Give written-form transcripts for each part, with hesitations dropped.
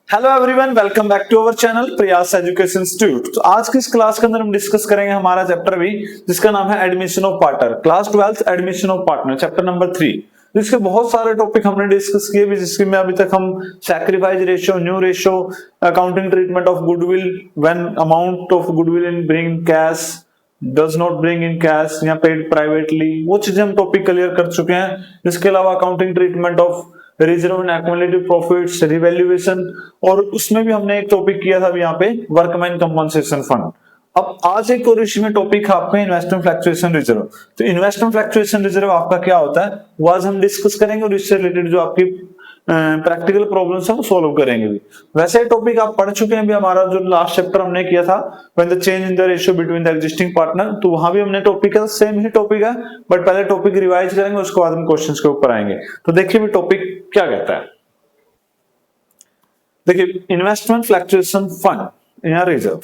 Hello everyone, welcome back to our channel Prayas education institute. तो आज की इस क्लास के अंदर हम डिस्कस करेंगे हमारा चैप्टर भी, जिसका नाम है admission of partner, class 12 admission of partner, chapter number 3। जिसके बहुत सारे टॉपिक हमने डिस्कस किए भी, जिसके में अभी तक हम sacrifice ratio, new ratio, accounting treatment of goodwill when amount of goodwill in bring cash does not bring in cash या पेड प्राइवेटली, वो चीजें हम टॉपिक क्लियर कर चुके हैं। इसके अलावा accounting treatment of reserve and accumulated profits, revaluation, और उसमें भी हमने एक टॉपिक किया था अभी यहाँ पे वर्कमैन कंपनसेशन फंड। अब आज एक और इसमें टॉपिक है आपका इन्वेस्टमेंट फ्लक्चुएशन रिजर्व। तो इन्वेस्टमेंट फ्लक्चुएशन रिजर्व आपका क्या होता है वो आज हम डिस्कस करेंगे, और इससे रिलेटेड जो आपकी प्रैक्टिकल प्रॉब्लम्स है वो सॉल्व करेंगे भी। वैसे टॉपिक आप पढ़ चुके हैं भी, हमारा जो लास्ट चैप्टर हमने किया था when the change in the ratio between the existing partner, तो वहां भी हमने टॉपिक का सेम ही टॉपिक है, बट पहले टॉपिक रिवाइज करेंगे, उसके बाद हम क्वेश्चंस के ऊपर आएंगे। तो देखिए भी टॉपिक क्या कहता है। देखिए, इन्वेस्टमेंट फ्लक्चुएशन फंड या रिजर्व।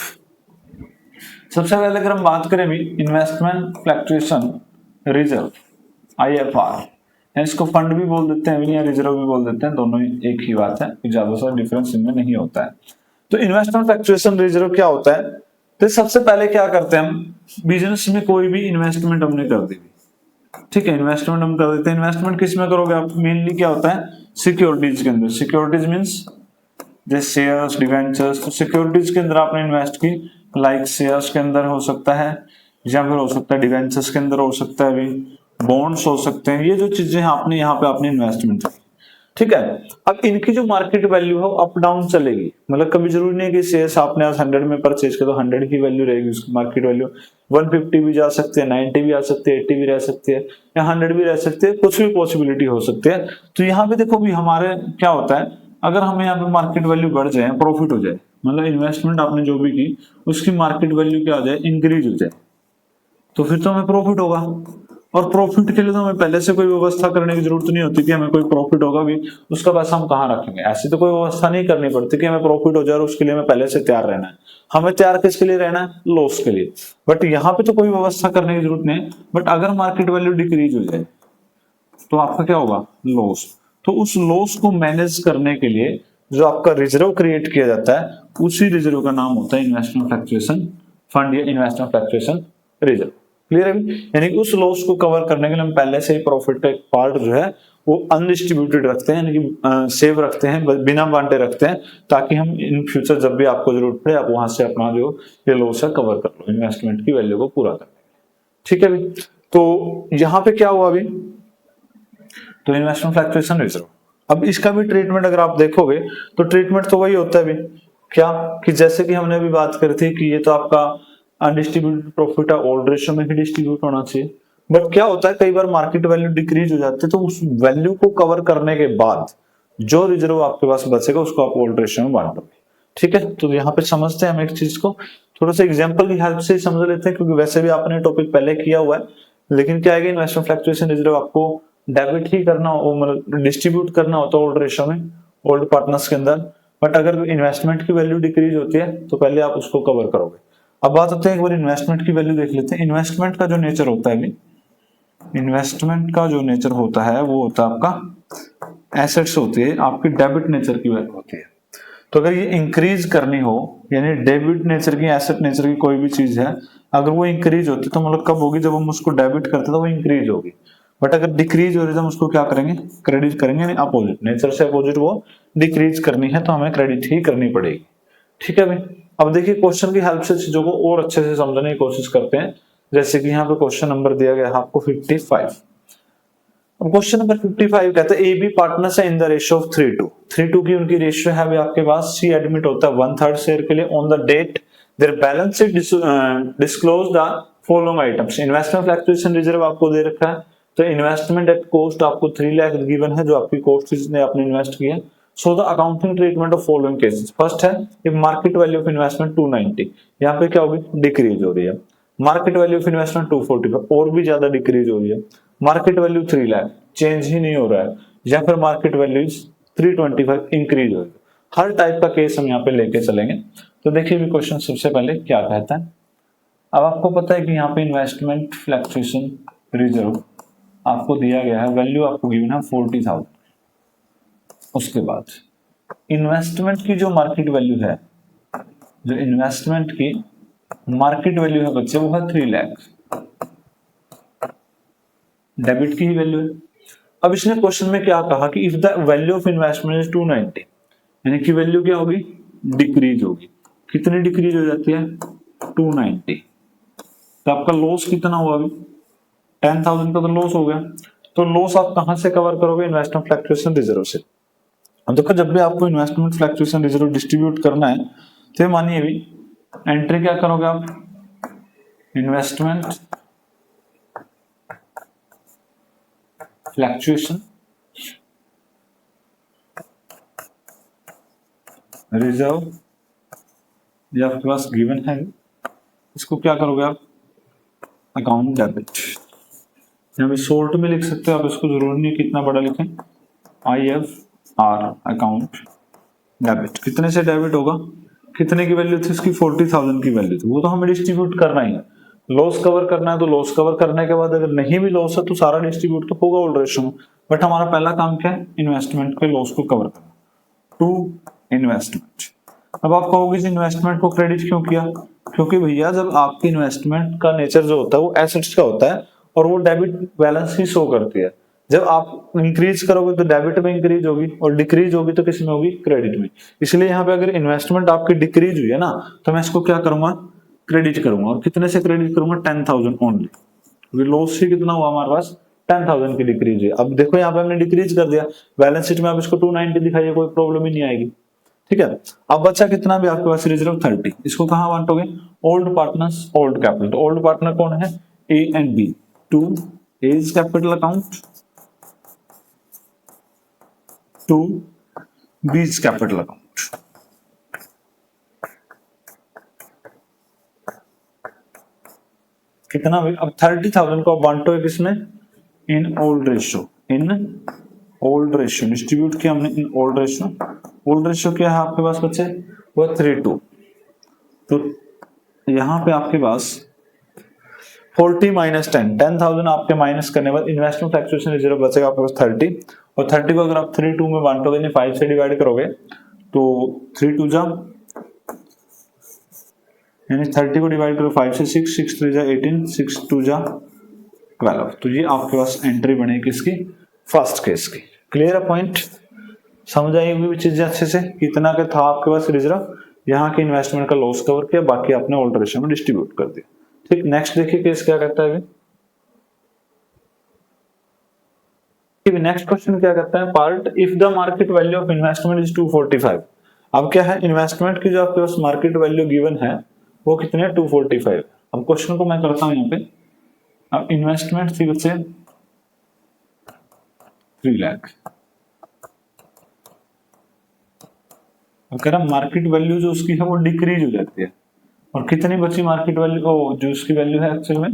सबसे पहले अगर हम बात करें भी इन्वेस्टमेंट फ्लक्चुएशन रिजर्व, IFR, इसको फंड भी बोल देते हैं या रिजर्व भी बोल देते हैं, दोनों एक ही बात है, ज्यादा सा डिफरेंस इनमें नहीं होता है। तो इन्वेस्टमेंट फ्लक्चुएशन रिजर्व क्या होता है? तो सबसे पहले क्या करते हैं हम, बिजनेस में कोई भी इन्वेस्टमेंट हमने कर दी, ठीक है, इन्वेस्टमेंट हम कर देते हैं। इन्वेस्टमेंट किस में करोगे आप? मेनली क्या होता है, सिक्योरिटीज के अंदर। सिक्योरिटीज मींस जैसे शेयर्स, डिवेंचर्स। तो सिक्योरिटीज के अंदर आपने इन्वेस्ट की, लाइक शेयर्स के अंदर हो सकता है, या फिर हो सकता है डिवेंचर्स के अंदर हो सकता है, अभी बॉन्ड्स हो सकते हैं। ये जो चीजें आपने यहाँ पे आपने इन्वेस्टमेंट की, ठीक है। अब इनकी जो मार्केट वैल्यू है अप डाउन चलेगी, मतलब कभी जरूरी नहीं है कि शेयर्स आपने आज 100 में परचेज किया तो 100 की वैल्यू रहेगी, उसकी मार्केट वैल्यू 150 भी जा सकती है, 90 भी आ सकती है, 80 भी रह सकती है, या 100 भी रह सकती है, कुछ भी पॉसिबिलिटी हो सकती है। तो यहाँ पे देखो भी हमारे क्या होता है, अगर हमें यहाँ पे मार्केट वैल्यू बढ़ जाए, प्रॉफिट हो जाए, मतलब इन्वेस्टमेंट आपने जो भी की उसकी मार्केट वैल्यू क्या हो जाए, इंक्रीज हो जाए, तो फिर तो हमें प्रॉफिट होगा। और प्रॉफिट के लिए तो हमें पहले से कोई व्यवस्था करने की जरूरत नहीं होती कि हमें कोई प्रॉफिट होगा भी, उसका पैसा हम कहाँ रखेंगे। ऐसी तो कोई व्यवस्था नहीं करनी पड़ती कि हमें प्रॉफिट हो जाए और उसके लिए हमें पहले से तैयार रहना है। हमें तैयार किसके लिए रहना है? लॉस के लिए। बट यहाँ पे तो कोई व्यवस्था करने की जरूरत नहीं। बट अगर मार्केट वैल्यू डिक्रीज हो जाए तो आपका क्या होगा? लॉस। तो उस लॉस को मैनेज करने के लिए जो आपका रिजर्व क्रिएट किया जाता है, उसी रिजर्व का नाम होता है इन्वेस्टमेंट फ्लक्चुएशन फंड या इन्वेस्टमेंट फ्लक्चुएशन रिजर्व। क्लियर है? यानी उस लॉस को कवर करने के लिए हम पहले से ही प्रॉफिट का एक पार्ट जो है वो अनडिस्ट्रीब्यूटेड रखते हैं, यानी कि सेव रखते हैं, बिना बांटे रखते हैं, ताकि हम इन फ्यूचर जब भी आपको जरूरत पड़े आप वहां से अपना जो ये लॉस है कवर कर लो, इन्वेस्टमेंट की वैल्यू को पूरा करने। ठीक है भाई, तो यहाँ पे क्या हुआ अभी, तो इन्वेस्टमेंट फ्लक्चुएशन रिजर्व। अब इसका भी ट्रीटमेंट अगर आप देखोगे तो ट्रीटमेंट तो वही होता है भी, क्या कि जैसे कि हमने अभी बात करी थी कि ये तो आपका अनडिस्ट्रीब्यूटेड प्रॉफिट है, ओल्ड रेशियो में ही डिस्ट्रीब्यूट होना चाहिए। बट क्या होता है, कई बार मार्केट वैल्यू डिक्रीज हो जाती है, तो उस वैल्यू को कवर करने के बाद जो रिजर्व आपके पास बचेगा उसको आप ओल्ड रेशियो में बांटोगे। ठीक है, तो यहाँ पे समझते हैं हम एक चीज को, थोड़ा सा एग्जाम्पल की हेल्प से समझ लेते हैं, क्योंकि वैसे भी आपने टॉपिक पहले किया हुआ है। लेकिन क्या है, इन्वेस्टमेंट फ्लक्चुएशन रिजर्व आपको डेबिट ही करना हो, मतलब डिस्ट्रीब्यूट करना होता है ओल्ड रेशियो में, ओल्ड पार्टनर्स के अंदर। बट अगर इन्वेस्टमेंट की वैल्यू डिक्रीज होती है तो पहले आप उसको कवर करोगे। अब बात होती है, एक बार इन्वेस्टमेंट की वैल्यू देख लेते हैं। इन्वेस्टमेंट का जो नेचर होता है, इन्वेस्टमेंट का जो नेचर होता है वो होता है आपका एसेट्स होती है, आपकी डेबिट नेचर की वैल्यू होती है। तो अगर ये इंक्रीज करनी हो, यानी डेबिट नेचर की, एसेट नेचर की कोई भी चीज है, अगर वो इंक्रीज होती तो मतलब कब होगी, जब हम उसको डेबिट करते तो वो इंक्रीज होगी। बट अगर डिक्रीज हो रही है तो हम उसको क्या करेंगे? क्रेडिट करेंगे, यानी अपोजिट, नेचर से अपोजिट वो डिक्रीज करनी है तो हमें क्रेडिट ही करनी पड़ेगी। ठीक है भाई, अब देखिए क्वेश्चन की हेल्प से चीजों को और अच्छे से समझने की कोशिश करते हैं। जैसे कि यहाँ पे क्वेश्चन नंबर दिया गया है आपको 55। अब क्वेश्चन नंबर 55 कहता है ए बी पार्टनर्स है इन द रेशियो ऑफ 3:2 की उनकी रेशियो है अभी आपके पास। सी एडमिट होता है 1/3 शेयर के लिए। On the date their balance sheet disclose the following items. Investment fluctuation reserve आपको दे रखा है, तो इन्वेस्टमेंट एट कॉस्ट आपको 3 लाख गिवन है, जो आपकी कॉस्ट जिसने आपने इन्वेस्ट किया। So the accounting treatment of following cases. First है, if market value of investment 290, यहाँ पे क्या होगी? डिक्रीज हो रही है। मार्केट वैल्यू ऑफ इन्वेस्टमेंट 245, और भी ज्यादा डिक्रीज हो रही है। मार्केट वैल्यू 3 लाख, चेंज ही नहीं हो रहा है। या फिर मार्केट वैल्यू 325, इंक्रीज हो रही है। हर टाइप का केस हम यहाँ पे लेके चलेंगे। तो देखिए भी क्वेश्चन सबसे पहले क्या कहता है। अब आपको पता है कि यहाँ पे इन्वेस्टमेंट फ्लक्चुएशन रिजर्व आपको दिया गया है, वैल्यू आपको गिवन है 40,000। उसके बाद इन्वेस्टमेंट की जो मार्केट वैल्यू है, जो इन्वेस्टमेंट की मार्केट वैल्यू है बच्चे वो है 3 लाख, डेबिट की ही वैल्यू है। अब इसने क्वेश्चन में क्या कहा कि if the value of investment is 290, यानी कि वैल्यू क्या होगी, डिक्रीज होगी। कितनी डिक्रीज हो जाती है, 290। तो आपका लॉस कितना हुआ अभी, 10,000 का तो लॉस हो गया। तो लॉस आप कहां से कवर करोगे, इन्वेस्टमेंट फ्लक्चुएशन रिजर्व से। अब देखो जब भी आपको इन्वेस्टमेंट फ्लक्चुएशन रिजर्व डिस्ट्रीब्यूट करना है तो मानिए भी एंट्री क्या करोगे आप, इन्वेस्टमेंट फ्लक्चुएशन रिजर्व, ये आपके पास गिवन है, इसको क्या करोगे आप, अकाउंट डेबिट। यहाँ पे शॉर्ट में लिख सकते हो आप, इसको जरूरी नहीं कितना बड़ा लिखें, IFR अकाउंट डेबिट। कितने से डेबिट होगा, कितने की वैल्यू थी इसकी, 40,000 की वैल्यू थी, वो तो हमें डिस्ट्रीब्यूट करना ही है। लॉस कवर करना है तो लॉस कवर करने के बाद अगर नहीं भी लॉस है तो सारा डिस्ट्रीब्यूट तो होगा ओल्ड रेशियो में। बट हमारा पहला काम क्या है, इन्वेस्टमेंट के लॉस को कवर करना, टू इन्वेस्टमेंट। अब आप कहोगे इस इन्वेस्टमेंट को क्रेडिट क्यों किया, क्योंकि भैया जब आपकी इन्वेस्टमेंट का नेचर जो होता है वो एसेट्स का होता है और वो डेबिट बैलेंस ही शो करती है। जब आप इंक्रीज करोगे तो डेबिट में इंक्रीज होगी और डिक्रीज होगी तो किस में होगी, क्रेडिट में। इसलिए यहाँ पे अगर इन्वेस्टमेंट आपकी डिक्रीज हुई है ना तो मैं इसको क्या करूंगा, क्रेडिट करूंगा। और कितने से क्रेडिट करूंगा, 10,000 ओनली, क्योंकि लॉस ही कितना हुआ हमारे पास, 10,000 की डिक्रीज हुई। अब देखो यहाँ पे हमने डिक्रीज कर दिया, बैलेंस शीट में आप इसको 290 दिखाइए, कोई प्रॉब्लम ही नहीं आएगी। ठीक है, अब बच्चा कितना भी आपके पास रिजर्व 30, इसको कहां बांटोगे, ओल्ड पार्टनर्स ओल्ड कैपिटल। तो ओल्ड पार्टनर कौन है, A and B, to A's capital account, to B's capital account. कितना भी, अब 30,000 को आप बांटोगे किसमें, in old ratio, in old ratio distribute किया हमने in old ratio. Old ratio क्या है आपके पास बच्चे, वो 3:2। तो यहां पे आपके पास 40 माइनस 10, 10,000 आपके माइनस करने के बाद इन्वेस्टमेंट फ्लक्चुएशन रिजर्व बचेगा आपके पास 30। और 30 को अगर आप 3:2 में बांटोगे यानी 5 से डिवाइड करोगे तो 3 2 जा, यानी 30 को डिवाइड करो 5 से, 6 6 3 जा 18, 6 2 जा 12। तो ये आपके पास एंट्री बनेगी किसकी, फर्स्ट केस की। क्लियर है पॉइंट, समझ आई हुई चीजें अच्छे से, कितना का था आपके पास रिजर्व, यहाँ के इन्वेस्टमेंट का लॉस कवर किया, बाकी आपने ओल्ड रेशियो में डिस्ट्रीब्यूट कर दिया। ठीक, नेक्स्ट देखिए केस क्या कहता है अभी। नेक्स्ट क्वेश्चन क्या कहता है, part if the market value of investment is 245। अब क्या है, इन्वेस्टमेंट की जो आपके पास मार्केट वैल्यू गिवन है वो कितने है, 245। अब क्वेश्चन को मैं करता हूं यहाँ पे, अब इन्वेस्टमेंट थी बच्चे 3 लाख। अब कह रहा मार्केट वैल्यू जो उसकी है वो डिक्रीज हो जाती है, और कितनी बची मार्केट वैल्यू, जो उसकी वैल्यू है एक्चुअल में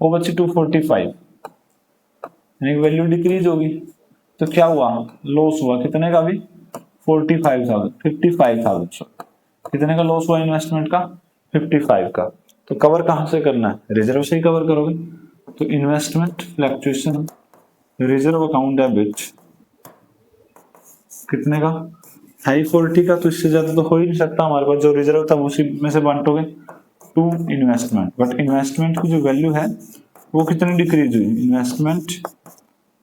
वो बची 245, यानी वैल्यू डिक्रीज होगी। तो क्या हुआ, लॉस हुआ, कितने का भी, 45,000 55,000 कितने का लॉस हुआ इन्वेस्टमेंट का, 55 का। तो कवर कहां से करना है, रिजर्व से ही कवर करोगे। तो investment fluctuation reserve account debit कितने का, 40 का, तो इससे ज्यादा तो हो ही नहीं सकता, हमारे पास जो रिजर्व था उसी में से बांटोगे टू इन्वेस्टमेंट। बट इन्वेस्टमेंट की जो वैल्यू है वो कितनी डिक्रीज हुई, इन्वेस्टमेंट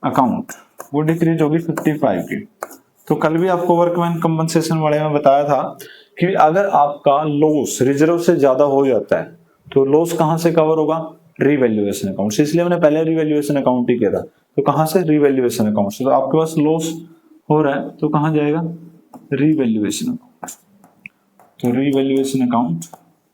अकाउंट वो डिक्रीज होगी 55 की। तो कल भी आपको वर्कमैन कंपनसेशन वाले में बताया था कि अगर आपका लॉस रिजर्व से ज्यादा हो जाता है तो लॉस कहां से कवर होगा, रिवैल्यूएशन अकाउंट से। इसलिए हमने पहले रिवैल्यूएशन अकाउंट ही किया था। तो कहां से, रिवैल्यूएशन अकाउंट से। तो आपके पास लॉस हो रहा है तो कहां जाएगा, रिवैल्यूएशन अकाउंट। तो रिवैल्यूएशन अकाउंट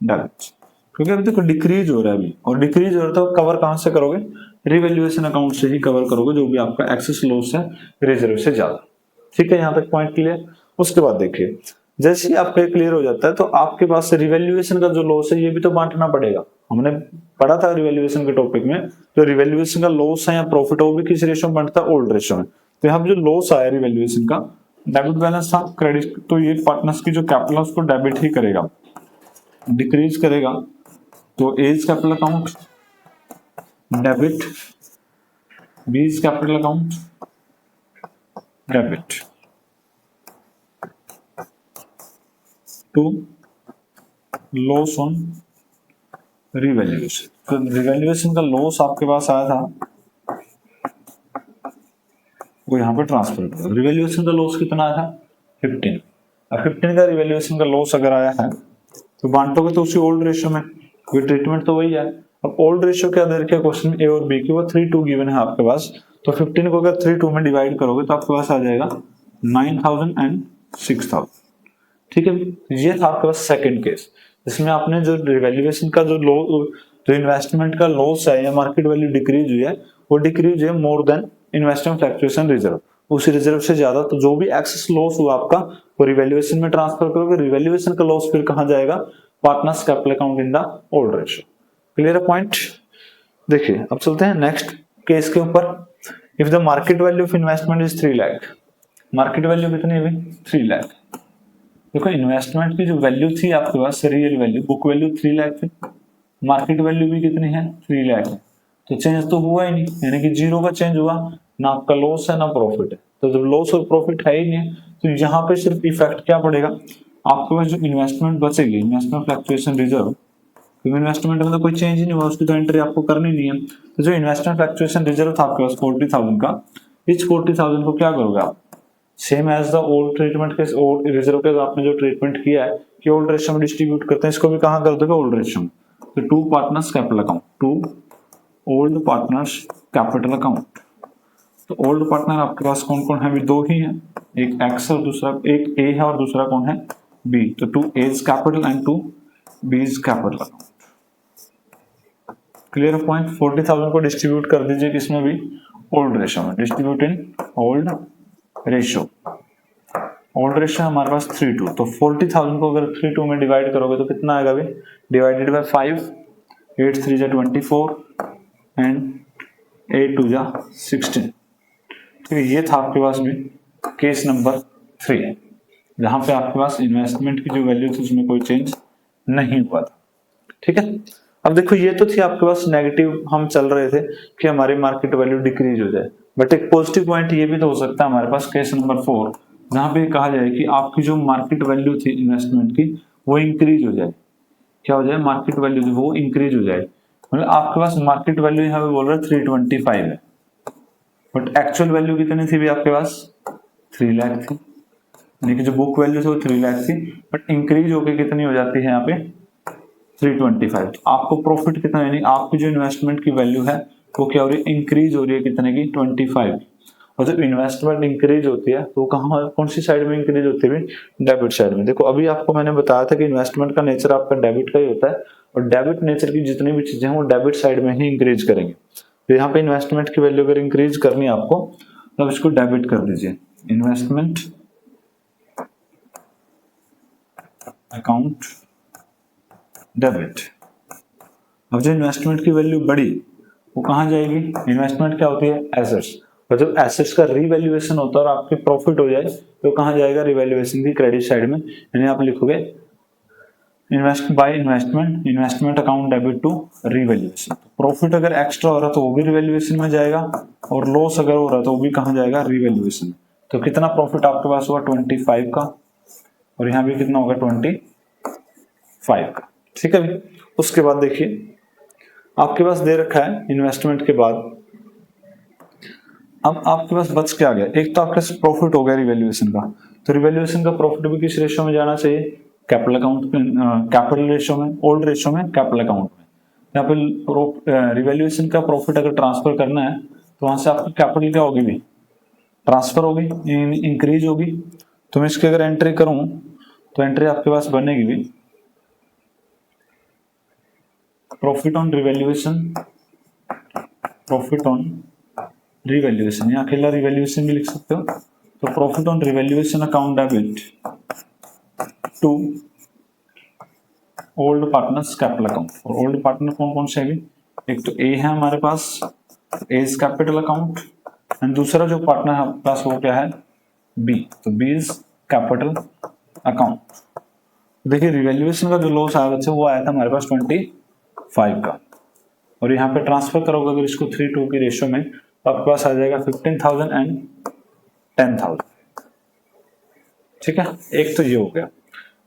डेबिट, क्योंकि अभी तक डिक्रीज हो रहा है अभी, और डिक्रीज हो रहा है तो कवर कहां से करोगे, रिवैल्यूएशन अकाउंट से ही कवर करोगे जो भी आपका एक्सेस लॉस है रिजर्व से ज्यादा। ठीक है, यहां तक पॉइंट क्लियर। उसके बाद देखिए, जैसे ही आपका क्लियर हो जाता है तो आपके पास रिवैल्यूएशन का जो लॉस है ये भी तो बांटना पड़ेगा। हमने पढ़ा था रिवैल्यूएशन के टॉपिक में, जो रिवैल्यूएशन का लॉस है या प्रॉफिट वो भी किस रेशियो में बनता है, ओल्ड रेशियो में। तो यहाँ पे जो लॉस आया रिवैल्यूएशन का, डेबिट बैलेंस था, क्रेडिट, तो ये पार्टनर्स की जो कैपिटल है उसको डेबिट ही करेगा, डिक्रीज करेगा। तो A's capital account debit, B's capital account debit. To loss on revaluation. तो रिवैल्यूएशन का लॉस आपके पास आया था, वो यहाँ पे ट्रांसफर करो। रिवैल्यूएशन का लॉस कितना आया था 15। अब 15 का रिवैल्यूएशन का लॉस अगर आया है तो बांटोगे तो उसी ओल्ड रेशियो में, क्योंकि ट्रीटमेंट तो वही है। अब ओल्ड रेशियो क्या दे रखा है क्वेश्चन ए और बी की, वो 3:2 गिवन है आपके पास। तो 15 को अगर 3:2 में डिवाइड करोगे तो आपके पास आ जाएगा 9,000 एंड 6,000। ठीक है, ये था आपके पास सेकंड केस, जिसमें आपने जो रिवैल्यूएशन का जो इन्वेस्टमेंट का लॉस है या मार्केट वैल्यू डिक्रीज हुई है, वो डिक्रीज है more than investment fluctuation reserve, उस रिजर्व से ज्यादा। तो जो भी एक्सेस लॉस हुआ आपका वो रिवैल्यूएशन में ट्रांसफर करोगे। रिवैल्यूएशन का लॉस फिर कहां जाएगा, partners capital account in the old ratio. Clear है पॉइंट। देखिए अब चलते हैं नेक्स्ट केस के ऊपर। If the market value of investment is 3 lakh, market value कितनी है 3 लाख। देखो इन्वेस्टमेंट की जो वैल्यू थी आपके पास, real value, book value 3 lakh थी, मार्केट वैल्यू भी कितनी है 3 लाख है। तो चेंज तो हुआ ही नहीं, यानी कि जीरो का चेंज हुआ, ना आपका लॉस है ना प्रॉफिट है। तो जब लॉस और प्रॉफिट है ही नहीं, तो यहाँ पे सिर्फ इफेक्ट क्या पड़ेगा, आपके पास जो इन्वेस्टमेंट बचेगी, इन्वेस्टमेंट फ्लक्चुएशन रिजर्व, क्योंकि इन्वेस्टमेंट में तो कोई चेंज ही नहीं हुआ, उसकी तो एंट्री आपको करनी नहीं है। तो जो इन्वेस्टमेंट फ्लक्चुएशन रिजर्व था आपके पास 40,000 का, इस 40,000 को क्या करोगे आप, same as the old treatment के ओल्ड रिजर्व के आपने जो ट्रीटमेंट किया है कि ओल्ड रेशियो में डिस्ट्रीब्यूट करते हैं, इसको भी कहां कर दोगे ओल्ड रेशियो में। तो to partners capital account, to old partners capital account. तो ओल्ड पार्टनर आपके पास कौन कौन है, भी दो ही है, एक एक्स और दूसरा, एक ए है और दूसरा कौन है बी। तो to A's capital and to B's capital account. Clear point. 40,000 को डिस्ट्रीब्यूट कर दीजिए किसमें भी, ओल्ड रेशियो में, distribute in old ratio. Old ratio हमारे पास 3:2, तो 40,000 को अगर 3:2 में डिवाइड करोगे तो कितना आएगा भाई, डिवाइडेड बाय 5, 8 3 जा 24 एंड 8 2 जा 16। तो ये था आपके पास भी केस नंबर 3, जहां पे आपके पास इन्वेस्टमेंट की जो वैल्यू थी उसमें कोई चेंज नहीं हुआ था। ठीक है, अब देखो ये तो थी आपके पास नेगेटिव, हम चल रहे थे कि हमारी मार्केट वैल्यू डिक्रीज हो जाए, बट एक पॉजिटिव पॉइंट ये भी तो हो सकता है हमारे पास, केस नंबर 4, जहां पे कहा जाए कि आपकी जो मार्केट वैल्यू थी इन्वेस्टमेंट की वो इंक्रीज हो जाए। क्या हो जाए, मार्केट वैल्यू जो वो इंक्रीज हो जाए। मतलब आपके पास मार्केट वैल्यू यहाँ पे बोल रहे 325 है, बट एक्चुअल वैल्यू कितनी थी भी आपके पास 3 लाख थी, यानी कि जो बुक वैल्यू थी वो 3 लाख थी, बट इंक्रीज होकर कितनी हो जाती है यहाँ पे 325। तो आपको प्रॉफिट कितना, यानी आपकी जो इन्वेस्टमेंट की वैल्यू है वो क्या हो रही है, इंक्रीज हो रही है कितने की 25। और जब इन्वेस्टमेंट इंक्रीज होती है तो कहाँ, कौन सी साइड में इंक्रीज होती है, डेबिट साइड में। देखो अभी आपको मैंने बताया था कि इन्वेस्टमेंट का नेचर आपका डेबिट का ही होता है, और डेबिट नेचर की जितनी भी चीजें हैं वो डेबिट साइड में ही इंक्रीज करेंगे। तो यहाँ पे इन्वेस्टमेंट की वैल्यू अगर इंक्रीज करनी है आपको तो इसको डेबिट कर दीजिए, इन्वेस्टमेंट अकाउंट डेबिट। अब जो इन्वेस्टमेंट की वैल्यू बढ़ी वो कहाँ जाएगी, इन्वेस्टमेंट क्या होती है एसेट्स, और जब एसेट्स का रीवैल्यूएशन होता है और आपके प्रॉफिट हो जाए तो कहाँ जाएगा, रिवैल्यूएशन की क्रेडिट साइड में। यानी आप लिखोगे invest by investment, investment account debit to revaluation. Profit अगर एक्स्ट्रा हो रहा तो वो भी रिवैल्यूएशन में जाएगा, और लॉस अगर हो रहा तो वो भी कहाँ जाएगा, रिवैल्यूएशन। तो कितना प्रॉफिट आपके पास हुआ 25 का, और यहाँ भी कितना होगा 25 का। ठीक है भाई। उसके बाद देखिए आपके पास दे रखा है इन्वेस्टमेंट के बाद, अब आपके पास बच क्या गया, एक तो आपके पास प्रॉफिट हो गया रिवैल्यूएशन का, तो रिवैल्यूएशन का प्रॉफिट भी किस रेशियो में जाना चाहिए, कैपिटल अकाउंट, कैपिटल रेशियो में, ओल्ड रेशियो में, कैपिटल अकाउंट में। यहाँ पे रिवैल्यूएशन का प्रॉफिट अगर ट्रांसफर करना है तो वहां से आपकी कैपिटल क्या होगी भी, ट्रांसफर होगी, इंक्रीज होगी। तो मैं इसकी अगर एंट्री करूं तो एंट्री आपके पास बनेगी भी profit on revaluation, profit on revaluation, या अकेला रिवैल्यूएशन भी लिख सकते हो। तो profit on revaluation account debit to old partners capital account. और ओल्ड पार्टनर कौन कौन से हैं, एक तो ए है हमारे पास, एज कैपिटल अकाउंट, एंड दूसरा जो पार्टनर है हमारे पास वो क्या है बी, तो बीज कैपिटल अकाउंट। देखिए रिवैल्यूएशन का जो लॉस आया बच्चे वो आया था हमारे पास 25 का, और यहाँ पे ट्रांसफर करोगे अगर इसको 3:2 की रेशियो में तो आपके पास आ जाएगा 15,000 एंड 10,000। ठीक है, एक तो ये हो गया।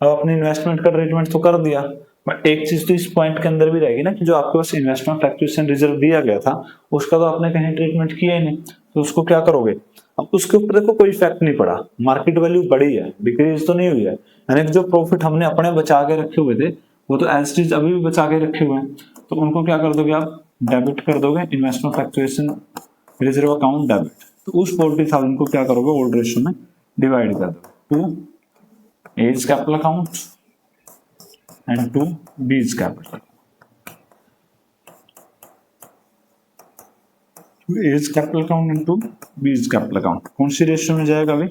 अब अपनी इन्वेस्टमेंट का ट्रीटमेंट तो कर दिया, बट एक चीज तो इस पॉइंट के अंदर भी रहेगी ना कि जो आपके पास इन्वेस्टमेंट फ्लक्चुएशन रिजर्व दिया गया था उसका तो आपने कहीं ट्रीटमेंट किया ही नहीं, तो उसको क्या करोगे? अब उसके ऊपर देखो कोई इफेक्ट नहीं पड़ा, मार्केट वैल्यू बढ़ी है, डिक्रीज तो नहीं हुई है, यानी कि जो प्रॉफिट हमने अपने बचा के रखे हुए थे वो तो एज इट इज अभी भी बचा के रखे हुए हैं, तो उनको क्या कर दोगे आप? डेबिट कर दोगे, investment fluctuation reserve account debit. तो उस 40,000 को क्या करोगे? ओल्ड रेशियो में डिवाइड कर दोगे to A's capital account and to B's capital. A's capital account into B's capital account कौन सी रेशियो में जाएगा अभी?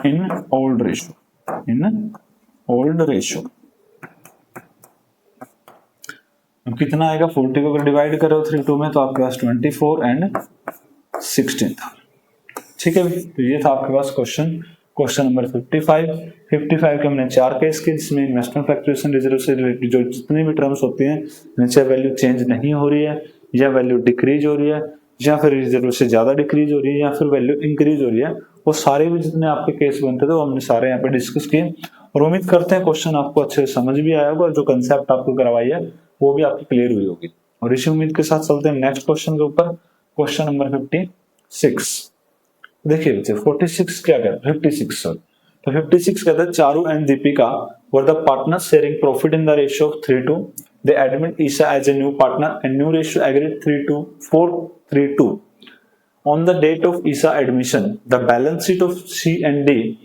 In old ratio, in old ratio. अब कितना आएगा? 40 को अगर डिवाइड करो 3 2 में तो आपके पास 24 एंड 16 था। ठीक है भाई, तो ये था आपके पास क्वेश्चन नंबर 55 के हमने 4 केस के, जिसमें इन्वेस्टमेंट फ्लक्चुएशन रिजर्व से रिलेटेड जो जितनी भी टर्म्स होती हैं, नीचे वैल्यू चेंज नहीं हो रही है या वैल्यू डिक्रीज हो रही है या फिर रिजर्व से ज्यादा डिक्रीज हो रही है या फिर वैल्यू इंक्रीज हो रही है, वो सारे भी जितने आपके केस बनते थे वो हमने सारे यहाँ पे डिस्कस किए। और उम्मीद करते हैं क्वेश्चन आपको अच्छे से समझ भी आया होगा और जो कंसेप्ट आपको करवाई है वो भी आपकी क्लियर हुई होगी। और इसी उम्मीद के साथ चलते हैं नेक्स्ट क्वेश्चन के ऊपर, क्वेश्चन नंबर 56। देखिए बच्चे 46 क्या कहता है? 56 सॉरी, तो 56 कहता है Charu and Deepika were the partners sharing profit in the ratio of 3:2। They admit Isha as a new partner and new ratio agreed 3:4:3:2। On the date of Isha admission the balance sheet of C and D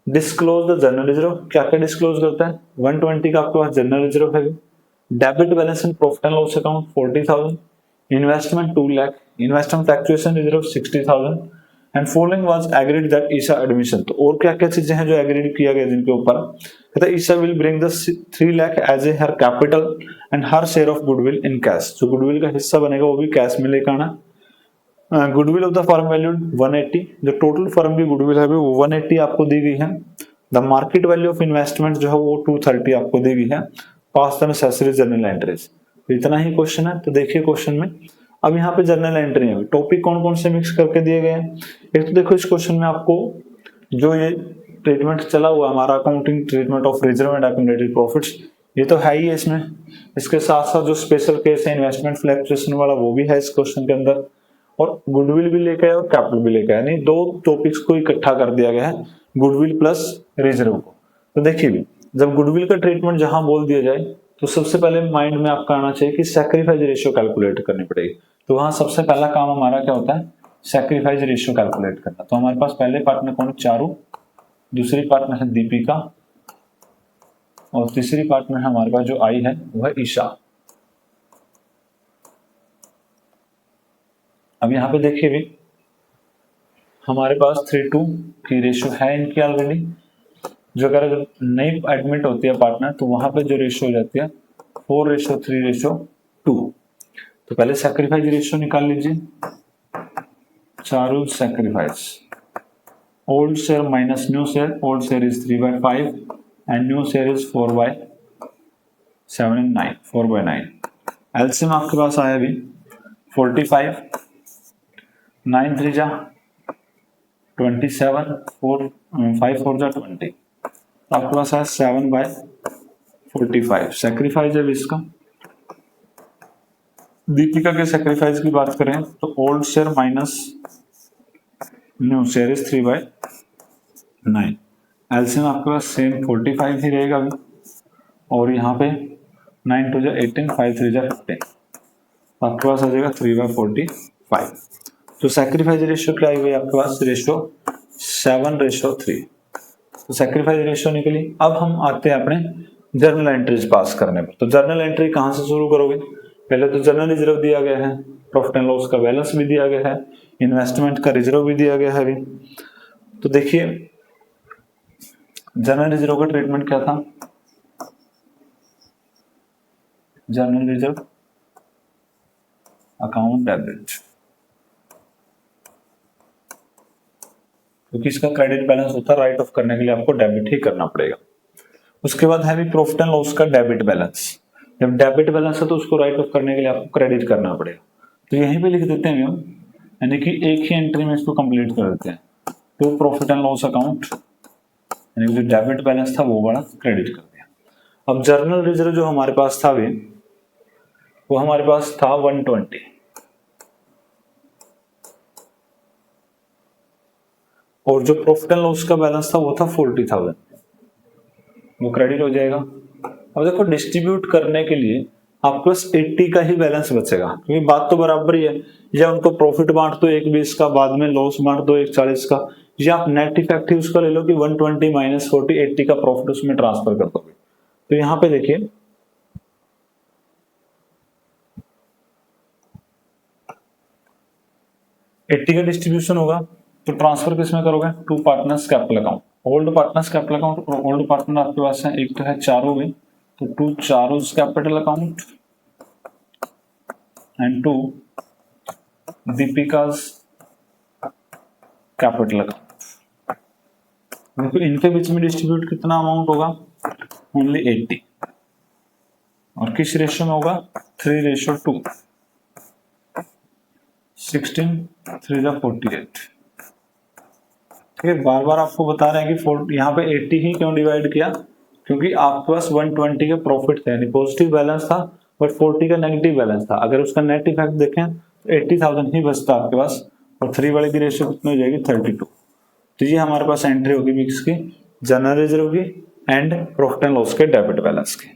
disclose the general reserve. क्या क्या disclose करता है? 120 का आपके पास general reserve है, debit balance in profit and loss account 40,000, investment 2 lakh, investment fluctuation reserve 60,000 and following was agreed that Isha admission. तो और क्या क्या चीजें हैं जो एग्रीड किया गया जिनके ऊपर कहता है Isha will bring the 3 lakh as a her capital and her share of goodwill in cash. जो गुडविल का हिस्सा बनेगा वो भी कैश में लेकर आना। Goodwill of the firm valued 180, जो टोटल फर्म की गुडविल है वो 180 आपको दी गई है। The market value of investment जो है वो 230 आपको दी गई है। पास द नेसेसरी जर्नल एंट्रीज। इतना ही क्वेश्चन है। तो देखिए क्वेश्चन में अब यहाँ पे जर्नल एंट्री है, टॉपिक कौन कौन से मिक्स करके दिए गए हैं। एक तो देखो इस क्वेश्चन में आपको जो ये ट्रीटमेंट चला हुआ हमारा accounting treatment of reserve and accumulated profits, ये तो है ही है इसमें। इसके साथ साथ जो स्पेशल केस है इन्वेस्टमेंट फ्लक्चुएशन वाला वो भी है इस क्वेश्चन के अंदर, और गुडविल भी लेके आया और कैपिटल भी लेके आया, नहीं दो टॉपिक्स को इकट्ठा कर दिया गया है, गुडविल प्लस रिजर्व को। तो देखिए भी जब गुडविल का ट्रीटमेंट जहां बोल दिया जाए तो सबसे पहले माइंड में आपका आना चाहिए कि सैक्रिफाइस रेशियो कैलकुलेट करनी पड़ेगी। तो वहां सबसे पहला काम हमारा क्या होता है? सैक्रिफाइस रेशियो कैलकुलेट करना। तो हमारे पास पहले पार्टनर कौन? चारू, दूसरी पार्टनर है दीपिका और तीसरी पार्टनर हमारे पास जो आई है वह ईशा। अब यहाँ पे देखिए भी हमारे पास 3:2 की रेशियो है इनकी ऑलरेडी। जो अगर नई एडमिट होती है पार्टनर तो वहां पे जो रेशियो हो जाती है 4:3:2। तो पहले सैक्रिफाइस रेशियो निकाल लीजिए। Charu sacrifice old share minus new share, old share is 3/5 and new share is 4/7 and 9, 4/9। LCM आपके पास आया भी 45, 9 3 जा 27, 5 4 जा 20, आपके पास है 7/45। सैक्रिफाइस है इसका। दीपिका के सैक्रिफाइस की बात करें तो old share minus new share is 3/9। LCM आपके पास सेम 45 ही रहेगा अभी, और यहाँ पे 9 2 जा 18, 5 3 जा 15, आपके पास आ जाएगा 3/45। तो सैक्रिफाइस रेशियो क्या आई हुई आपके पास? रेशियो 7:3। तो सैक्रिफाइस रेशियो निकली। अब हम आते हैं अपने जर्नल एंट्रीज पास करने पर। तो जर्नल एंट्री कहां से शुरू करोगे? पहले तो जर्नल रिजर्व दिया गया है, प्रॉफिट एंड लॉस का बैलेंस भी दिया गया है, इन्वेस्टमेंट का रिजर्व भी दिया गया है अभी। तो देखिए जर्नल रिजर्व का ट्रीटमेंट क्या था? जर्नल रिजर्व अकाउंट डेबिट, क्योंकि इसका क्रेडिट बैलेंस होता है, राइट ऑफ करने के लिए आपको डेबिट ही करना पड़ेगा। उसके बाद है भी प्रॉफिट एंड लॉस का डेबिट बैलेंस। जब डेबिट बैलेंस है तो उसको राइट ऑफ करने के लिए आपको क्रेडिट करना पड़ेगा। तो यहीं पे लिख देते हैं हम, यानी कि एक ही एंट्री में इसको कंप्लीट कर देते हैं। तो प्रॉफिट एंड लॉस अकाउंट यानी जो डेबिट बैलेंस था वो वाला क्रेडिट कर दिया। अब जर्नल रिजर्व जो हमारे पास था अभी, वो हमारे पास था 120, और जो प्रॉफिट एंड लॉस का बैलेंस था वो था 40,000, वो क्रेडिट हो जाएगा। अब देखो डिस्ट्रीब्यूट करने के लिए आपके पास 80 का ही बैलेंस बचेगा, क्योंकि बात तो बराबर ही है, या उनको प्रॉफिट बांट दो 120 का, बाद में लॉस बांट दो 140 का, या आप नेट इफेक्ट ही उसका ले लो कि 120 माइनस 40, 80 का प्रॉफिट उसमें ट्रांसफर कर दोगे। तो यहाँ पे देखिए 80 का डिस्ट्रीब्यूशन होगा, तो ट्रांसफर किसमें करोगे, to partners capital account, old partners capital account. Old partner आपके पास है, एक तो है चारों में, तो टू चारों capital account and to Deepika's capital account. देखो इनके बीच में डिस्ट्रीब्यूट कितना अमाउंट होगा, ओनली 80, और किस रेशियो में होगा, 3:2, 16 3 जा 48। ठीक है, बार बार आपको बता रहे हैं कि यहाँ पे 80 ही क्यों डिवाइड किया, क्योंकि आपके पास 120 का प्रॉफिट था, यानी पॉजिटिव बैलेंस था, बट 40 का नेगेटिव बैलेंस था। अगर उसका नेट इफेक्ट देखें तो 80,000 ही बचता आपके पास, और 3 वाले की रेशियो कितनी हो जाएगी, 32। तो ये हमारे पास एंट्री होगी मिक्स की, जनरल रिजर्व की एंड प्रॉफिट एंड लॉस के डेबिट बैलेंस की।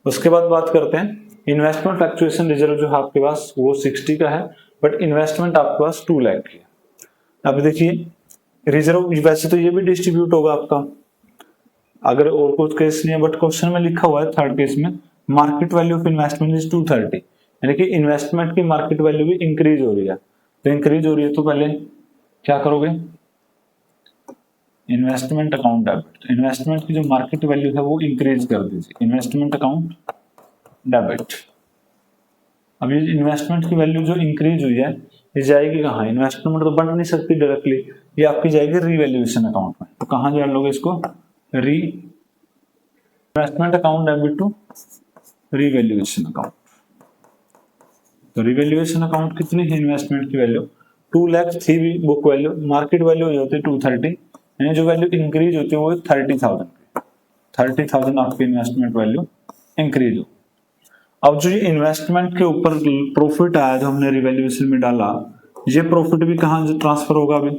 उसके बाद बात करते हैं इन्वेस्टमेंट फ्लक्चुएशन रिजर्व, जो है आपके पास वो 60 का है, बट इन्वेस्टमेंट आपके पास 2 लाख की है। अब देखिए रिजर्व वैसे तो ये भी डिस्ट्रीब्यूट होगा आपका, अगर और कुछ केस नहीं है, बट क्वेश्चन में लिखा हुआ है थर्ड केस में market value of investment is 230, यानी कि इन्वेस्टमेंट की मार्केट वैल्यू भी इंक्रीज हो रही है। तो इंक्रीज हो रही है तो पहले क्या करोगे, इन्वेस्टमेंट अकाउंट डेबिट, इन्वेस्टमेंट की जो मार्केट वैल्यू है वो इंक्रीज कर दीजिए, इन्वेस्टमेंट अकाउंट डेबिट। अब ये इन्वेस्टमेंट की वैल्यू जो इंक्रीज हुई है ये जाएगी कहाँ, इन्वेस्टमेंट तो बन नहीं सकती डायरेक्टली, ये आपकी जाएगी रीवैल्यूएशन अकाउंट में। तो कहाँ जोड़ लोगे इसको, re investment account debit to revaluation account. तो रीवैल्यूएशन अकाउंट कितनी है, इन्वेस्टमेंट की वैल्यू 2 लाख थी भी बुक वैल्यू, मार्केट वैल्यू हो जाती है 230, यानी जो वैल्यू इंक्रीज होती है वो 30,000 आपकी इन्वेस्टमेंट वैल्यू इंक्रीज हो। अब जो ये इन्वेस्टमेंट के ऊपर प्रॉफिट आया जो हमने रिवैल्यूएशन में डाला, ये प्रॉफिट भी कहाँ ट्रांसफर होगा, अभी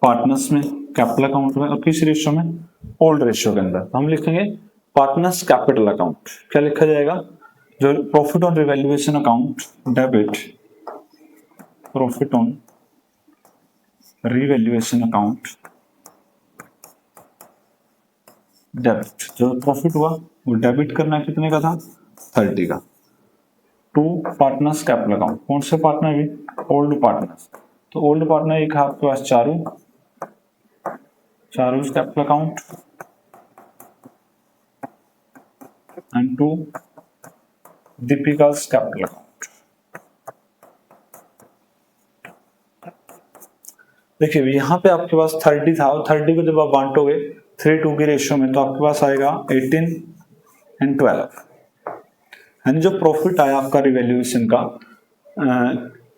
पार्टनर्स में कैपिटल अकाउंट में, और किस रेशियो में, ओल्ड रेशियो के अंदर। तो हम लिखेंगे पार्टनर्स कैपिटल अकाउंट, क्या लिखा जाएगा, जो profit on revaluation account debit profit on revaluation account debit, जो प्रॉफिट हुआ वो डेबिट करना कितने का था, 30 का, टू पार्टनर्स कैपिटल अकाउंट। कौन से पार्टनर भी, ओल्ड पार्टनर्स। तो ओल्ड पार्टनर एक आपके पास चारों capital account and to Deepika's capital account. देखिए यहाँ पे आपके पास 30 था, और 30 को जब आप बांटोगे 3:2 की रेशियो में, तो आपके पास आएगा 18 एंड 12, यानी जो प्रॉफिट आया आपका रिवैल्यूएशन का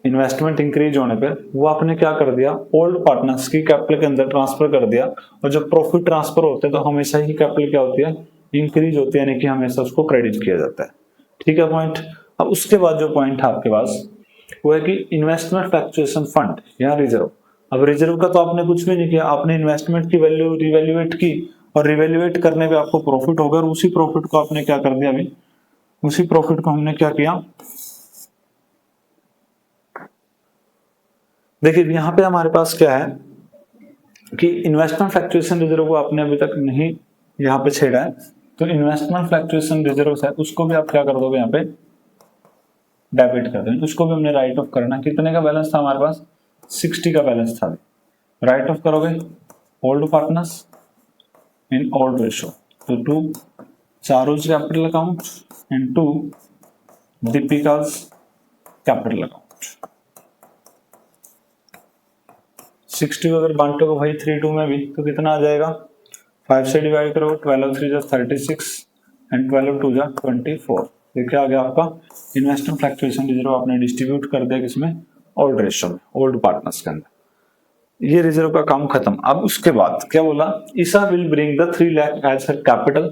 इन्वेस्टमेंट इंक्रीज होने पर, वो आपने क्या कर दिया, ओल्ड पार्टनर्स की कैपिटल के अंदर ट्रांसफर कर दिया। और जब प्रॉफिट ट्रांसफर होते हैं तो हमेशा ही कैपिटल क्या होती है, इंक्रीज होती है, यानी कि हमेशा उसको क्रेडिट किया जाता है। ठीक है पॉइंट। अब उसके बाद जो पॉइंट है आपके पास वो है कि इन्वेस्टमेंट फ्लक्चुएशन फंड या रिजर्व। अब रिजर्व का तो आपने कुछ भी नहीं किया, आपने इन्वेस्टमेंट की वैल्यू रिवैल्यूएट की, और रिवैल्यूएट करने पे आपको प्रॉफिट होगा, और उसी प्रॉफिट को आपने क्या कर दिया, अभी उसी प्रॉफिट को हमने क्या किया, देखिए यहाँ पे हमारे पास क्या है कि इन्वेस्टमेंट फ्लक्चुएशन रिजर्व को आपने अभी तक नहीं यहाँ पे छेड़ा है, तो इन्वेस्टमेंट फ्लक्चुएशन रिजर्व है उसको भी आप क्या कर दोगे, यहाँ पे डेबिट कर देंगे। उसको भी हमने राइट ऑफ करना, कितने का बैलेंस था हमारे पास, 60 का बैलेंस था, राइट ऑफ करोगे old partners in old ratio, तो टू चारों capital account and to Deepika's capital account. 60 अगर बांटोगे भाई 3:2 में भी, तो कितना आ जाएगा, 5 से डिवाइड करो, 12 3 जा 36 एंड 12 2 जा 24। ये क्या आ गया आपका इन्वेस्टमेंट फ्लक्चुएशन रिजर्व, आपने डिस्ट्रीब्यूट कर दिया किसमें, ओल्ड रेशियो में, ओल्ड पार्टनर्स के अंदर। ये रिजर्व का काम खत्म। अब उसके बाद क्या बोला, Isha will bring the 3 lakh as her capital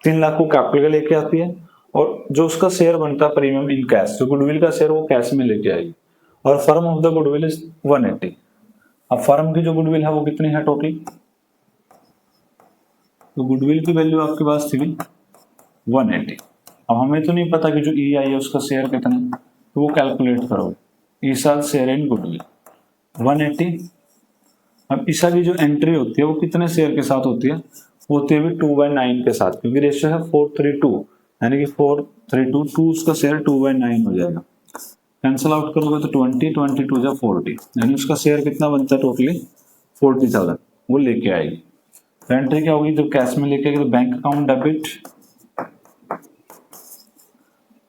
3 lakh को कैपिटल का लेके आती है, और जो उसका शेयर बनता है प्रीमियम इन कैश, जो गुडविल का शेयर वो कैश में लेके आएगी, और firm of the goodwill is 180। अब फर्म की जो गुडविल है वो कितनी है टोटल, तो गुडविल की वैल्यू आपके पास थी 180। अब हमें तो नहीं पता कि जो ई आई है उसका शेयर कितना है, तो वो कैलकुलेट करोगे, ईसा शेयर इन गुडविल 180। अब ईसा की जो एंट्री होती है वो कितने शेयर के साथ होती है, वो होती है भी 2/9 के साथ, क्योंकि रेशियो है 4:3:2, यानी कि 4:3:2, 2 उसका शेयर 2/9 हो जाएगा। कैंसिल आउट करोगे तो 20, 22 जा 40, यानी उसका शेयर कितना बनता है टोटली 40,000, वो लेके आएगी। तो एंट्री क्या होगी, जब कैश में लेके आएगी तो bank account debit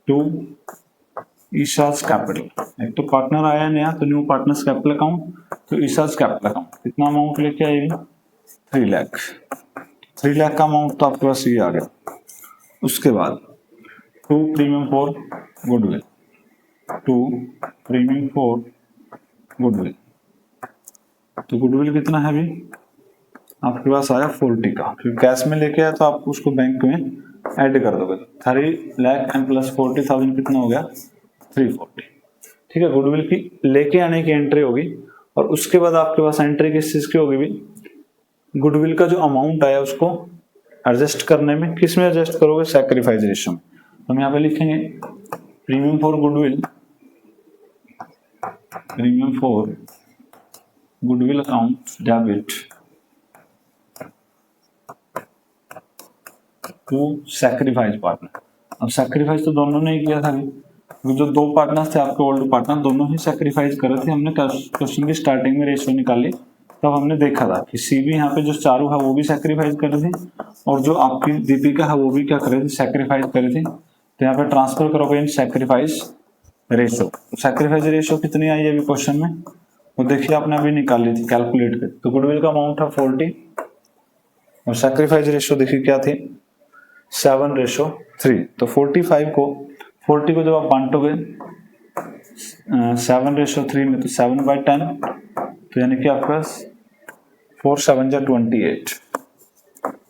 to Isha's capital. एक तो पार्टनर आया नया, तो न्यू पार्टनर्स कैपिटल अकाउंट, तो ईशाज कैपिटल अकाउंट कितना अमाउंट लेके आएगी 3 लाख। 3 लाख का अमाउंट तो आपके पास ये आ गया। उसके बाद to premium for goodwill, to premium for goodwill, तो गुडविल कितना है अभी आपके पास आया 40 का, क्योंकि कैश में लेके आया तो आप उसको बैंक में ऐड कर दोगे। 3 लाख एंड प्लस 40,000 कितना हो गया 340। ठीक है, गुडविल की लेके आने की एंट्री होगी, और उसके बाद आपके पास एंट्री किस चीज की होगी भी, गुडविल का जो अमाउंट आया उसको एडजस्ट करने में, किस में एडजस्ट करोगे, सैक्रिफाइस रेशियो में। तो हम यहाँ पे लिखेंगे premium for goodwill, premium for goodwill account debit to sacrifice partner. अब सैक्रिफाइस तो दोनों ने ही किया था, जो 2 पार्टनर्स थे आपके ओल्ड पार्टनर, दोनों ही सैक्रिफाइस कर रहे थे। हमने क्वेश्चन की स्टार्टिंग में रेशियो निकाली, तब हमने देखा था कि सी भी यहाँ पे जो चारू है वो भी सैक्रिफाइस कर रहे थे, और जो आपकी दीपिका है वो भी क्या कर रहे थे, सैक्रिफाइस कर रहे थे। तो यहाँ पे ट्रांसफर करोगे इन सैक्रिफाइस रेशियो। सैक्रिफाइस रेशियो कितनी आई है अभी क्वेश्चन में, वो देखिए आपने अभी निकाली थी कैलकुलेट कर। तो गुडविल का अमाउंट है 40, और सैक्रिफाइस रेशियो देखिए क्या थी 7:3। तो 40 को जब आप बांटोगे 7:3 में, तो 7/10, तो यानी कि आपके पास 4 7 जा 28,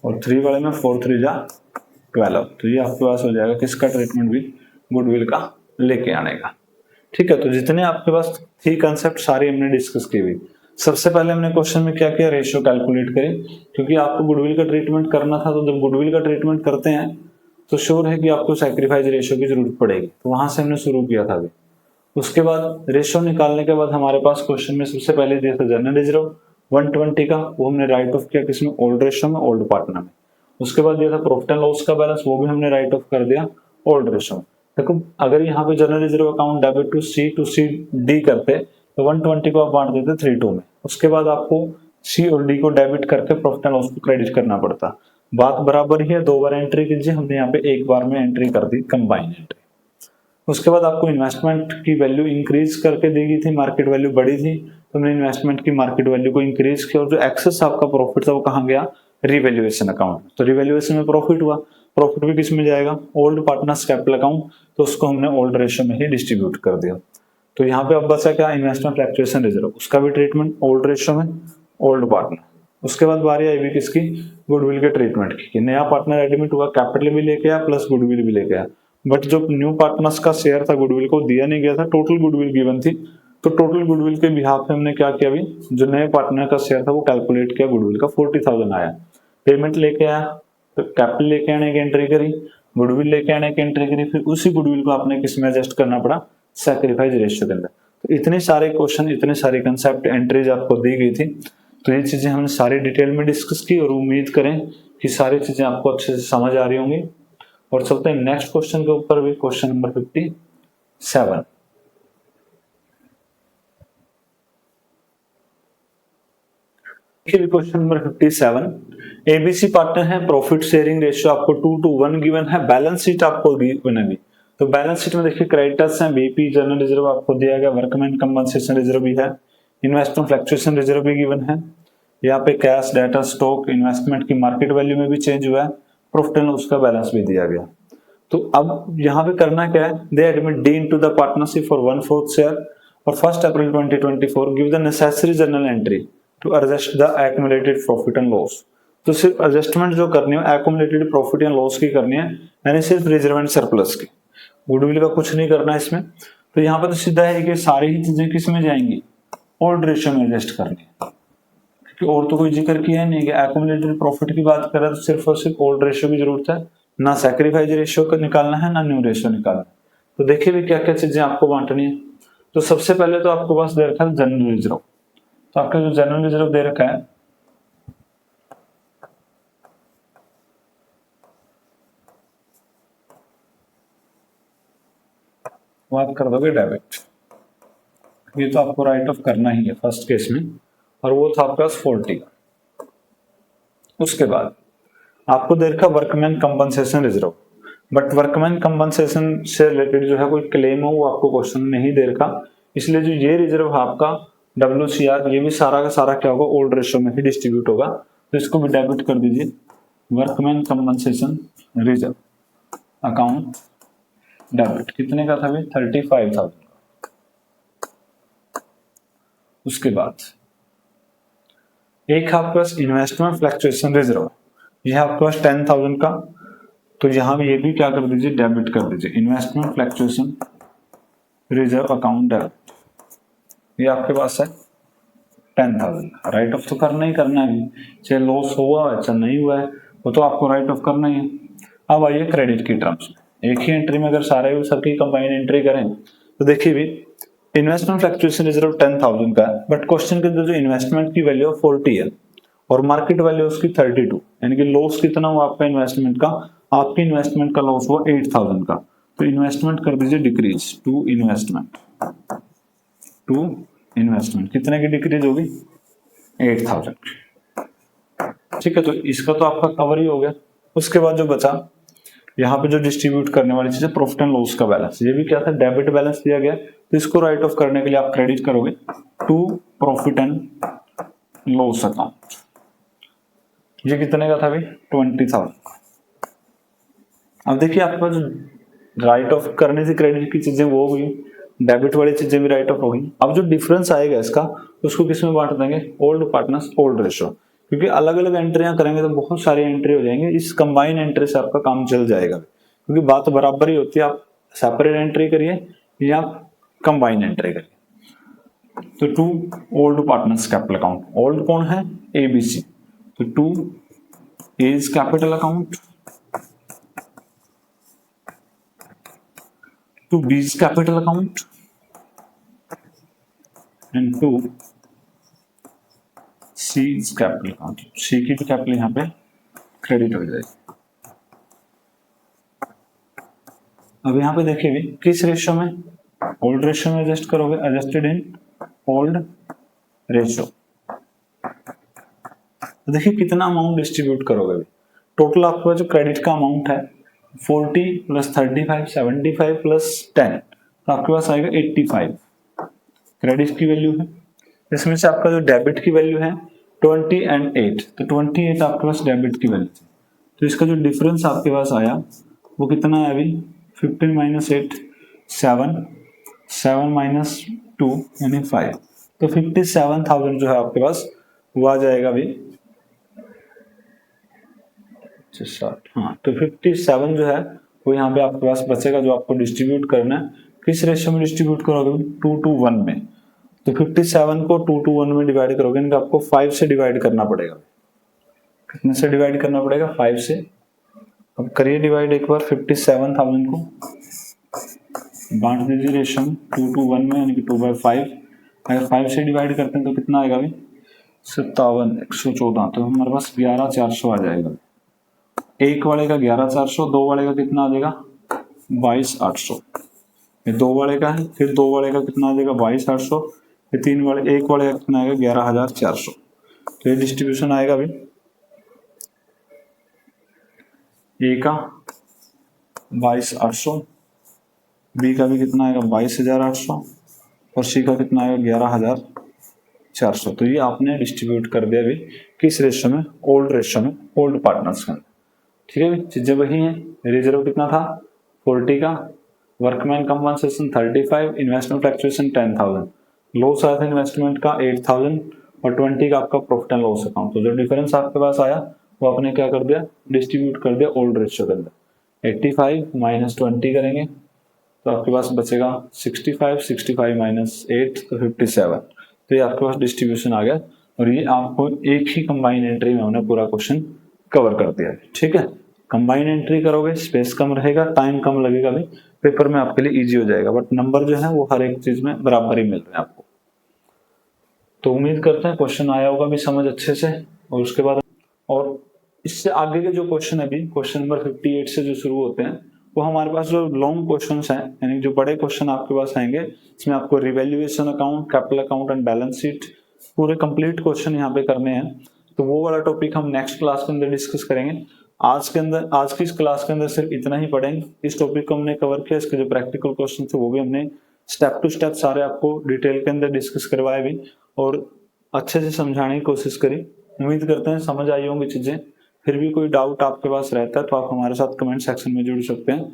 और 3 वाले में 4 3 जा 12। तो ये आपके पास हो जाएगा किसका ट्रीटमेंट भी, गुडविल का लेके आने का। ठीक है, तो जितने आपके पास थी कंसेप्ट सारी हमने डिस्कस की हुई। सबसे पहले हमने क्वेश्चन में क्या किया, रेशियो कैलकुलेट करें, क्योंकि आपको गुडविल का ट्रीटमेंट करना था। तो जब गुडविल का ट्रीटमेंट करते हैं तो श्योर है कि आपको सैक्रिफाइस रेशियो की जरूरत पड़ेगी, तो वहां से हमने शुरू किया था अभी। उसके बाद रेशियो निकालने के बाद हमारे पास क्वेश्चन में सबसे पहले दिया था जनरल रिजर्व 120 का, वो हमने राइट ऑफ किया किसमें, ओल्ड रेशियो में, ओल्ड पार्टनर में। उसके बाद दिया था प्रॉफिट एंड लॉस का बैलेंस, वो भी हमने राइट ऑफ कर दिया ओल्ड रेशियो में। देखो अगर यहाँ पे general reserve account debit to C D करते तो 120 को आप बांट देते 3:2 में। उसके बाद आपको सी और डी को डेबिट करके प्रॉफिट एंड लॉस को क्रेडिट करना पड़ता। बात बराबर ही है, 2 बार एंट्री कीजिए, हमने यहाँ पे एक बार में एंट्री कर दी कंबाइन एंट्री। उसके बाद आपको इन्वेस्टमेंट की वैल्यू इंक्रीज करके दी गई थी, मार्केट वैल्यू बड़ी थी, तो हमने इन्वेस्टमेंट की मार्केट वैल्यू को इंक्रीज किया, और जो एक्सेस आपका प्रॉफिट था वो कहाँ गया, रिवैल्यूएशन अकाउंट। तो रिवैल्यूएशन में प्रॉफिट हुआ, प्रॉफिट भी किस में जाएगा, ओल्ड पार्टनर्स कैपिटल अकाउंट, तो उसको हमने ओल्ड रेशियो में ही डिस्ट्रीब्यूट कर दिया। तो यहाँ पे अब बचा क्या, इन्वेस्टमेंट फ्लक्चुएशन रिजर्व, उसका भी ट्रीटमेंट ओल्ड रेशियो में, ओल्ड पार्टनर। उसके बाद बारी आई भी किसकी, गुडविल के ट्रीटमेंट की, कि नया पार्टनर एडमिट हुआ, कैपिटल भी लेके आया प्लस गुडविल भी लेके आया, बट जो न्यू पार्टनर्स का शेयर था गुडविल को दिया नहीं गया था, टोटल गुडविल गिवन थी। तो टोटल गुडविल के बिहाफ पे हमने क्या किया, अभी जो नए पार्टनर का शेयर था वो कैलकुलेट किया, गुडविल का 40,000 आया, पेमेंट लेके आया, तो कैपिटल लेके आने की एंट्री करी, गुडविल लेके आने की एंट्री करी, फिर उसी गुडविल को आपने किस में एडजस्ट करना पड़ा, सैक्रिफाइस रेशियो के अंदर। तो इतने सारे क्वेश्चन, इतने सारे कंसेप्ट, एंट्रीज आपको दी गई थी। तो ये चीजें हमने सारी डिटेल में डिस्कस की, और उम्मीद करें कि सारी चीजें आपको अच्छे से समझ आ रही होंगी। और चलते हैं नेक्स्ट क्वेश्चन के ऊपर भी, question number 57। Question number 57, ABC partner है, प्रॉफिट शेयरिंग रेशियो आपको 2:1 गिवन है, बैलेंस शीट आपको गिवन है। तो बैलेंस शीट में देखिए क्रेडिटर्स हैं, बीपी, जनरल रिजर्व आपको दिया गया, वर्कमैन कंपनसेशन रिजर्व भी है, इन्वेस्टमेंट फ्लक्चुएशन रिजर्व भी गिवन है। यहाँ पे कैश, डेटा, स्टॉक, इन्वेस्टमेंट की मार्केट वैल्यू में भी चेंज हुआ है, प्रॉफिट एंड लॉस का बैलेंस भी दिया गया। तो अब यहाँ पे करना क्या है, they admit D into the partnership for 1/4 share, और 1 April 2024 give the necessary journal entry to adjust the accumulated profit and loss. तो सिर्फ एडजस्टमेंट जो करनी है एक्यूमुलेटेड प्रॉफिट या लॉस की करनी है, यानी सिर्फ रिजर्व एंड सरप्लस की, गुडविल का कुछ नहीं करना है इसमें। तो यहाँ पर तो सीधा है कि सारी ही चीजें किस में जाएंगी, ओल्ड रेशियो में एडजस्ट करनी है, क्योंकि और तो कोई जिक्र किया नहीं कि एक्यूमुलेटेड प्रॉफिट की बात करें तो सिर्फ और सिर्फ ओल्ड रेशियो की जरूरत है, ना सैक्रिफाइस रेशियो को निकालना है ना न्यू रेशियो निकालना है। तो देखिए भी क्या क्या चीजें आपको बांटनी है। तो सबसे पहले तो आपको पास दे रखा है जनरल रिजर्व। तो आपका जो जनरल रिजर्व दे रखा है वो आप कर दोगे डेबिट। ये तो आपको राइट ऑफ करना ही है फर्स्ट केस में, और वो था आपके पास 40 का। उसके बाद आपको दे रखा workman compensation reserve, but workman compensation से रिलेटेड जो है कोई क्लेम हो वो आपको क्वेश्चन नहीं दे रखा, इसलिए जो ये रिजर्व है आपका WCR, ये भी सारा का सारा क्या होगा, ओल्ड रेशियो में ही डिस्ट्रीब्यूट होगा। तो इसको भी डेबिट कर दीजिए, workman compensation reserve account debit. कितने का था भाई, 35,000। उसके बाद एक आपके पास इन्वेस्टमेंट फ्लक्चुएशन रिजर्व, यह आपके पास 10,000 का। तो यहां भी ये भी क्या कर दीजिए, डेबिट कर दीजिए, investment fluctuation reserve account debit. ये आपके पास है 10,000। राइट ऑफ तो करना ही करना है, चाहे लॉस हुआ है चाहे नहीं हुआ है, वो तो आपको राइट ऑफ करना ही है। अब आइए क्रेडिट की टर्म्स में, एक ही एंट्री में अगर सारे सबकी कंबाइन एंट्री करें तो देखिए भी इन्वेस्टमेंट फ्लक्चुएशन रिजर्व 10,000 का है, बट क्वेश्चन के अंदर जो इन्वेस्टमेंट की वैल्यू 40 है और मार्केट वैल्यू उसकी 32, यानी कि लॉस कितना हुआ आपका इन्वेस्टमेंट का, आपकी इन्वेस्टमेंट का लॉस हुआ 8,000 का। तो इन्वेस्टमेंट कर दीजिए डिक्रीज टू इन्वेस्टमेंट कितने की डिक्रीज होगी, 8,000। ठीक है, तो इसका तो आपका कवर ही हो गया। उसके बाद जो बचा यहाँ पे जो डिस्ट्रीब्यूट करने वाली चीज है प्रॉफिट एंड लॉस का बैलेंस, ये भी क्या था, डेबिट बैलेंस दिया गया। तो इसको राइट ऑफ करने के लिए आप क्रेडिट करोगे to profit and loss account. ये कितने का था भाई, 20,000। अब देखिए आपके पास राइट ऑफ करने से क्रेडिट की चीजें वो हुई, डेबिट वाली चीजें भी राइट ऑफ होगी। अब जो डिफरेंस आएगा इसका उसको किस में बांट देंगे, ओल्ड पार्टनर्स ओल्ड रेशियो, क्योंकि अलग अलग एंट्रियां करेंगे तो बहुत सारी एंट्री हो जाएंगे, इस कंबाइन एंट्री से आपका काम चल जाएगा, क्योंकि बात बराबर ही होती है, आप सेपरेट एंट्री करिए या कंबाइन एंट्री करिए। तो to old partners capital account, old कौन है, ABC, तो to A's capital account, to B's capital account and to C capital account. C की भी कैपिटल यहाँ पे क्रेडिट हो जाएगी। अब यहाँ पे देखिए भी किस रेशियो में, ओल्ड रेशियो में एडजस्ट करोगे, एडजस्टेड इन ओल्ड रेशियो। तो देखिए कितना अमाउंट डिस्ट्रीब्यूट करोगे भी, टोटल आपका जो क्रेडिट का अमाउंट है 40 प्लस 35 75 प्लस 10, तो आपके पास आएगा 85 क्रेडिट की वैल्यू है। इसमें से आपका जो डेबिट की वैल्यू है 20 एंड 8, तो 28 आपके पास डेबिट की वैल्यू थी। तो इसका जो डिफरेंस आपके पास आया वो कितना है अभी, 15 माइनस 8 7 7 माइनस 2 यानी 5, तो 57,000 जो है आपके पास वो आ जाएगा अभी 60। हाँ, तो 57 जो है वो यहाँ पे आपके पास बचेगा, जो आपको डिस्ट्रीब्यूट करना है। किस रेशियो में डिस्ट्रीब्यूट करोगे, 2:1 में। तो 57 को 2:1 में डिवाइड करोगे, इनका आपको 5 से डिवाइड करना पड़ेगा। कितने से डिवाइड करना पड़ेगा, 5 से। अब करिए डिवाइड एक बार 57,000 को, बांट दीजिए रेशियो में 2:1 में, यानी कि 2/5। अगर 5 से डिवाइड करते हैं तो कितना आएगा भाई, 57 114, तो हमारे पास 11,400 आ जाएगा। एक वाले का 11,400, दो वाले का कितना आ जाएगा 22,800, ये दो वाले का है, फिर दो वाले का कितना आ जाएगा 22,800, फिर तीन वाले, एक वाले का कितना आएगा 11,400। तो ये डिस्ट्रीब्यूशन आएगा भाई, ए का 22,800, बी का भी कितना आएगा 22,800 और सी का कितना आएगा 11,400। तो ये आपने डिस्ट्रीब्यूट कर दिया अभी किस रेशियो में, ओल्ड रेशियो में, ओल्ड पार्टनर्स के अंदर। ठीक है, चीजें वही हैं। रिजर्व कितना था 40 का, workman compensation 35, investment fluctuation 10,000, loss आया था इन्वेस्टमेंट का 8,000 और 20 का आपका प्रॉफिट एंड लॉस अकाउंट। तो जो डिफरेंस आपके पास आया वो आपने क्या कर दिया, डिस्ट्रीब्यूट कर दिया ओल्ड रेशियो के अंदर। 85 माइनस 20 करेंगे तो आपके पास बचेगा 65, 65 माइनस 8 तो 57। तो ये आपके पास डिस्ट्रीब्यूशन आ गया और ये आपको एक ही कंबाइन एंट्री में हमने पूरा क्वेश्चन कवर कर दिया है। ठीक है, कंबाइन एंट्री करोगे, स्पेस कम रहेगा, टाइम कम लगेगा, भी पेपर में आपके लिए इजी हो जाएगा, बट नंबर जो है वो हर एक चीज में बराबर ही मिल रहे हैं आपको। तो उम्मीद करते हैं क्वेश्चन आया होगा भी समझ अच्छे से। और उसके बाद और इससे आगे के जो क्वेश्चन है अभी क्वेश्चन नंबर 58 से जो शुरू होते हैं वो हमारे पास जो लॉन्ग क्वेश्चंस हैं, यानी जो बड़े क्वेश्चन आपके पास आएंगे, इसमें आपको revaluation account, capital account and balance sheet पूरे कंप्लीट क्वेश्चन यहाँ पे करने हैं। तो वो वाला टॉपिक हम नेक्स्ट क्लास के अंदर डिस्कस करेंगे। आज की इस क्लास के अंदर सिर्फ इतना ही पढ़ेंगे। इस टॉपिक को हमने कवर किया, इसके जो प्रैक्टिकल क्वेश्चन थे वो भी हमने स्टेप टू स्टेप सारे आपको डिटेल के अंदर डिस्कस करवाए भी और अच्छे से समझाने की कोशिश करी। उम्मीद करते हैं समझ आई होंगी चीजें। फिर भी कोई डाउट आपके पास रहता है तो आप हमारे साथ कमेंट सेक्शन में जुड़ सकते हैं।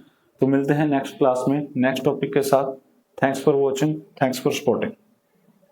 तो मिलते हैं नेक्स्ट क्लास में नेक्स्ट टॉपिक के साथ। Thanks for watching, thanks for supporting.